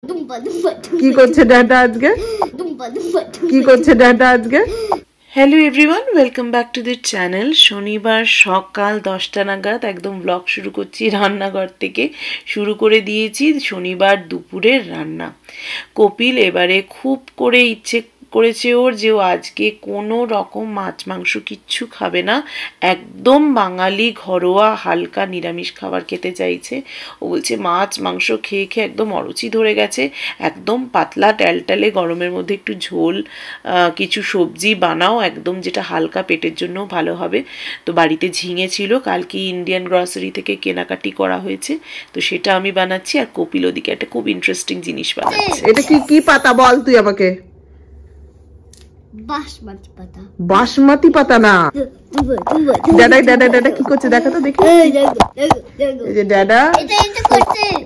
কি করছে ড্যাডা আজকে? কি করছে ড্যাডা আজকে? Hello everyone, welcome back to the channel. শনিবার সকাল 10টা নাগাদ একদম ব্লগ শুরু করছি। রান্নাঘর থেকে শুরু করে দিয়েছি শনিবার দুপুরের রান্না। কপিল এবারে খুব করে ইচ্ছে করেছে ওর যে ও আজকে কোনো রকম মাছ মাংস কিচ্ছু খাবে না, একদম বাঙালি ঘরোয়া হালকা নিরামিষ খাবার খেতে চাইছে। ও বলছে মাছ মাংস খেয়ে খেয়ে একদম অরুচি ধরে গেছে, একদম পাতলা ট্যালটালে গরমের মধ্যে একটু ঝোল কিছু সবজি বানাও একদম, যেটা হালকা পেটের জন্য ভালো হবে। তো বাড়িতে ঝিঙে ছিল, কালকে ইন্ডিয়ান গ্রসারি থেকে কেনাকাটি করা হয়েছে, তো সেটা আমি বানাচ্ছি। আর কপিল ওদিকে একটা খুব ইন্টারেস্টিং জিনিস বানাচ্ছে। এটা কি কি পাতা বল তুই আমাকে? বাসমতি পাতা। বাসমতি পাতা না, দাদা দাদা দাদা কি করছে দেখা তো দেখি। এই যে দাদা,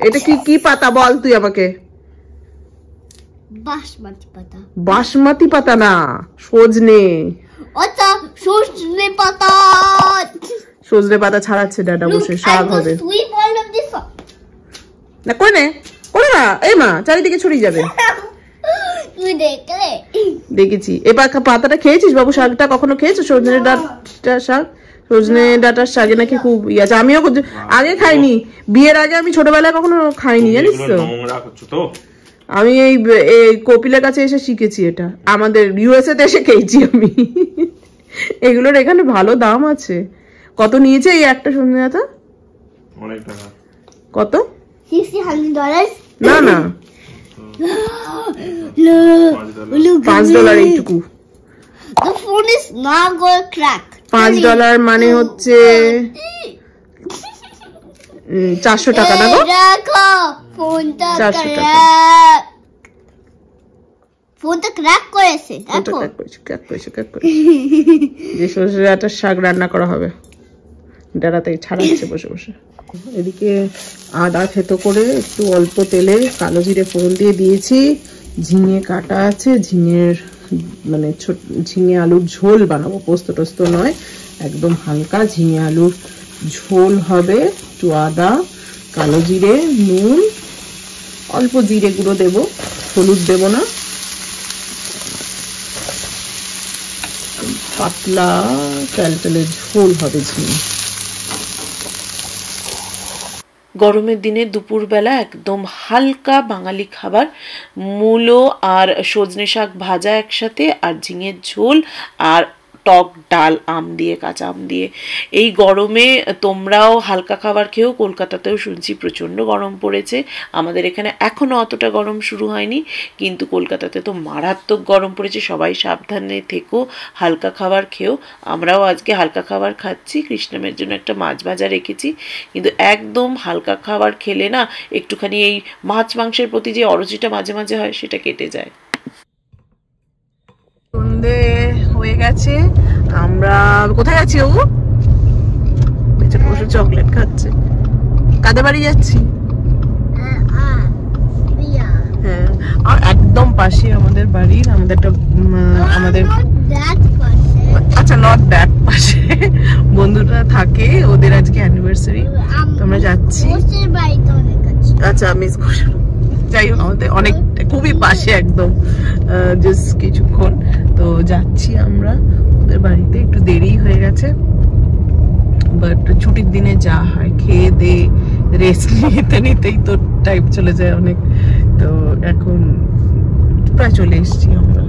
এটা কি কি পাতা বল তুই আমাকে? বাসমতি পাতা। বাসমতি পাতা না, সজনে। আচ্ছা, সজনে পাতা। সজনে পাতা ছাড়াচ্ছে দাদা বসে, শাক হবে। তুই বললাম দিস না করে নে, করে না। এই মা চারিদিকে ছড়িয়ে যাবে। তুই দেখলে? দেখেছি। এবার পাতাটা খেয়েছিস বাবু? শাকটা কখনো খেয়েছো? সজনে ডাঁটা শাক, সজনে ডাঁটার শাকে নাকি খুব ইয়ে আছে। আমিও আগে খাইনি, বিয়ের আগে আমি ছোটবেলায় কখনো খাইনি, জানিস তো। আমি এই কপিলের কাছে এসে শিখেছি এটা, আমাদের ইউএসএ তে এসে খেয়েছি আমি। এগুলোর এখানে ভালো দাম আছে। কত নিয়েছে এই একটা সজনে ডাঁটা? অনেক টাকা। কত? $60 না না, $5 এইটুকু। The phone is not going to crack. $5 মানে হচ্ছে 400 টাকা না গো? দেখো ফোনটা 400 টাকা। ফোনটা ক্র্যাক করেছে, দেখো। যে সজনে ডাঁটার শাক রান্না করা হবে, ডাঁটাতে ছাড়াচ্ছে বসে বসে। এদিকে আদা থেতো করে একটু অল্প তেলে কালো জিরে ফোড়ন দিয়ে দিয়েছি। ঝিঙে কাটা আছে, ঝিঙের মানে ঝিঙে আলুর ঝোল বানাবো, পোস্ত টোস্ত নয়, একদম হালকা ঝিঙে আলুর ঝোল হবে। একটু আদা, কালো জিরে, নুন, অল্প জিরে গুঁড়ো দেবো, হলুদ দেবো না। পাতলা ট্যালটালে ঝোল হবে ঝিঙে। গরমের দিনে দুপুরবেলা একদম হালকা বাঙালি খাবার, মূলো আর সজনে শাক ভাজা একসাথে, আর ঝিঙের ঝোল, আর টক ডাল আম দিয়ে, কাঁচা আম দিয়ে। এই গরমে তোমরাও হালকা খাবার খেয়েও, কলকাতাতেও শুনছি প্রচণ্ড গরম পড়েছে। আমাদের এখানে এখনও অতটা গরম শুরু হয়নি, কিন্তু কলকাতাতে তো মারাত্মক গরম পড়েছে। সবাই সাবধানে থেকো, হালকা খাবার খেয়েও। আমরাও আজকে হালকা খাবার খাচ্ছি, কৃষ্ণমের জন্য একটা মাছ ভাজা রেখেছি, কিন্তু একদম হালকা খাবার খেলে না একটুখানি এই মাছ মাংসের প্রতি যে অরুচিটা মাঝে মাঝে হয় সেটা কেটে যায়। সন্ধে হয়ে গেছে, আমরা কোথায় যাচ্ছি? ও বসে চকলেট খাচ্ছে। কাদের বাড়ি যাচ্ছি? হ্যাঁ, আর একদম পাশে আমাদের বাড়ির, আমাদের একটা আচ্ছা নট দ্যাট পাশে বন্ধুরা থাকে, ওদের আজকে অ্যানিভার্সারি, তোমরা যাচ্ছি। আচ্ছা মিস করি, যাই হোক আমাদের অনেক খুবই পাশে একদম, জাস্ট কিছুক্ষণ। তো যাচ্ছি আমরা ওদের বাড়িতে, একটু দেরি হয়ে গেছে, বাট ছুটির দিনে যা হয়, খেয়ে দে রেস্ট নিতে নিতেই তো টাইম চলে যায় অনেক। তো এখন প্রায় চলে এসেছি আমরা।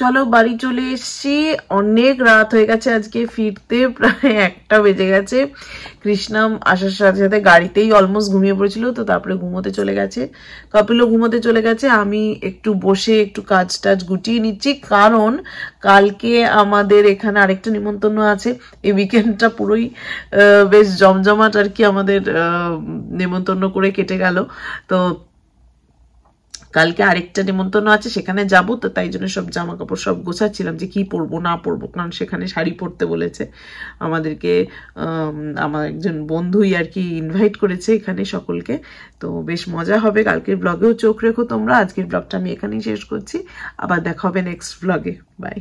চলো বাড়ি চলে এসেছি, অনেক রাত হয়ে গেছে আজকে ফিরতে, প্রায় 1টা বেজে গেছে। কৃষ্ণাম আসার সাথে সাথে গাড়িতেই অলমোস্ট ঘুমিয়ে পড়েছিল, তো তারপরে ঘুমোতে চলে গেছে, কপিলও ঘুমোতে চলে গেছে। আমি একটু বসে একটু কাজ টাজ গুটিয়ে নিচ্ছি, কারণ কালকে আমাদের এখানে আরেকটা নিমন্ত্রণ আছে। এই উইকেন্ডটা পুরোই বেশ জমজমাট আর কি, আমাদের নিমন্ত্রণ করে কেটে গেল। তো কালকে আরেকটা নিমন্ত্রণ আছে, সেখানে যাব, তো তাই জন্য সব জামা কাপড় সব গোছাচ্ছিলাম যে কি পরবো না পরবো, কারণ সেখানে শাড়ি পরতে বলেছে আমাদেরকে। আমার একজন বন্ধুই আর কি ইনভাইট করেছে এখানে সকলকে, তো বেশ মজা হবে। কালকের ব্লগেও চোখ রেখো তোমরা। আজকের ব্লগটা আমি এখানেই শেষ করছি, আবার দেখা হবে নেক্সট ব্লগে। বাই।